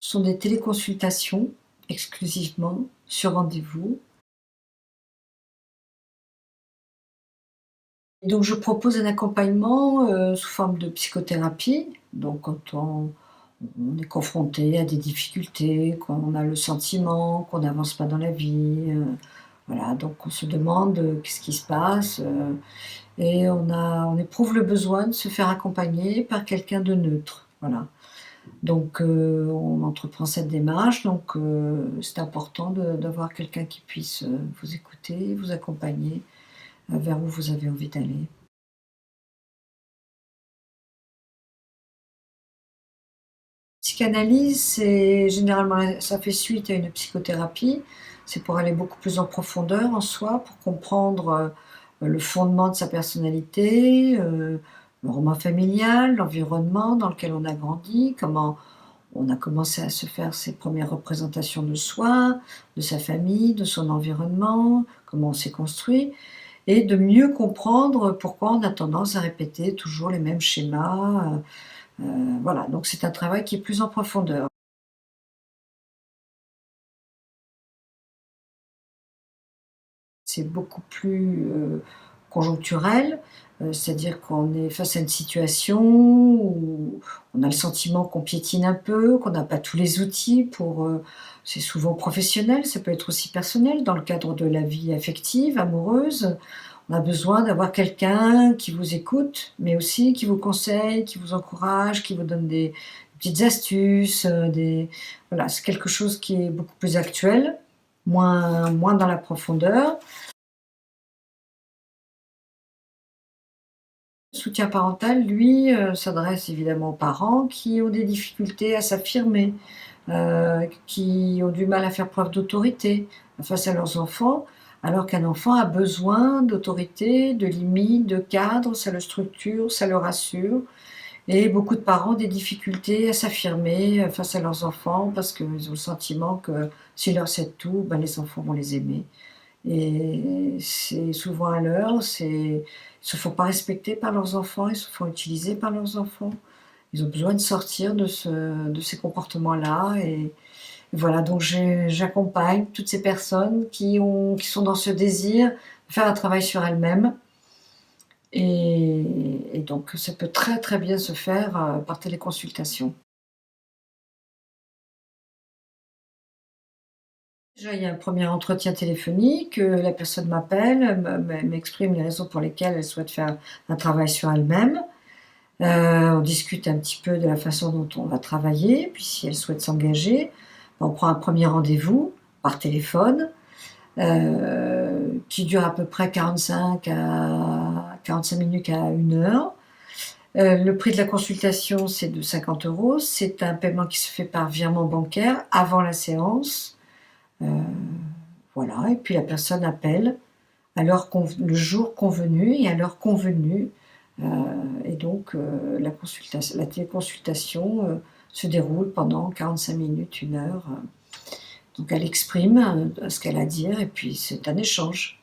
Ce sont des téléconsultations exclusivement sur rendez-vous. Et donc je propose un accompagnement, sous forme de psychothérapie. Donc quand on est confronté à des difficultés, quand on a le sentiment qu'on n'avance pas dans la vie, voilà, donc on se demande, qu'est-ce qui se passe, et on éprouve le besoin de se faire accompagner par quelqu'un de neutre, voilà. Donc on entreprend cette démarche, donc c'est important d'avoir quelqu'un qui puisse, vous écouter, vous accompagner, vers où vous avez envie d'aller. Psychanalyse, c'est généralement ça fait suite à une psychothérapie. C'est pour aller beaucoup plus en profondeur en soi, pour comprendre, le fondement de sa personnalité, le roman familial, l'environnement dans lequel on a grandi, comment on a commencé à se faire ses premières représentations de soi, de sa famille, de son environnement, comment on s'est construit et de mieux comprendre pourquoi on a tendance à répéter toujours les mêmes schémas, voilà, donc c'est un travail qui est plus en profondeur. C'est beaucoup plus, conjoncturel, c'est-à-dire qu'on est face à une situation où on a le sentiment qu'on piétine un peu, qu'on n'a pas tous les outils pour, c'est souvent professionnel, ça peut être aussi personnel, dans le cadre de la vie affective, amoureuse. On a besoin d'avoir quelqu'un qui vous écoute, mais aussi qui vous conseille, qui vous encourage, qui vous donne des petites astuces, des voilà, c'est quelque chose qui est beaucoup plus actuel, moins dans la profondeur. Le soutien parental, lui, s'adresse évidemment aux parents qui ont des difficultés à s'affirmer, qui ont du mal à faire preuve d'autorité face à leurs enfants, alors qu'un enfant a besoin d'autorité, de limites, de cadre, ça le structure, ça le rassure et beaucoup de parents ont des difficultés à s'affirmer, face à leurs enfants parce qu'ils ont le sentiment que s'ils leur cèdent tout, ben, les enfants vont les aimer. Et c'est souvent à l'heure, ils se font pas respecter par leurs enfants, ils se font utiliser par leurs enfants. Ils ont besoin de sortir de ces comportements-là et voilà, donc j'accompagne toutes ces personnes qui sont dans ce désir de faire un travail sur elles-mêmes et donc ça peut très, très bien se faire, par téléconsultation. Déjà, il y a un premier entretien téléphonique, la personne m'appelle, m'exprime les raisons pour lesquelles elle souhaite faire un travail sur elle-même. On discute un petit peu de la façon dont on va travailler, puis si elle souhaite s'engager, on prend un premier rendez-vous par téléphone, qui dure à peu près 45 minutes à 1 heure. Le prix de la consultation, c'est de 50 €. C'est un paiement qui se fait par virement bancaire avant la séance. Heu, voilà et puis la personne appelle à le jour convenu et à l'heure convenue, heu et donc la téléconsultation, se déroule pendant 45 minutes, 1 heure, donc elle exprime, ce qu'elle a à dire et puis c'est un échange.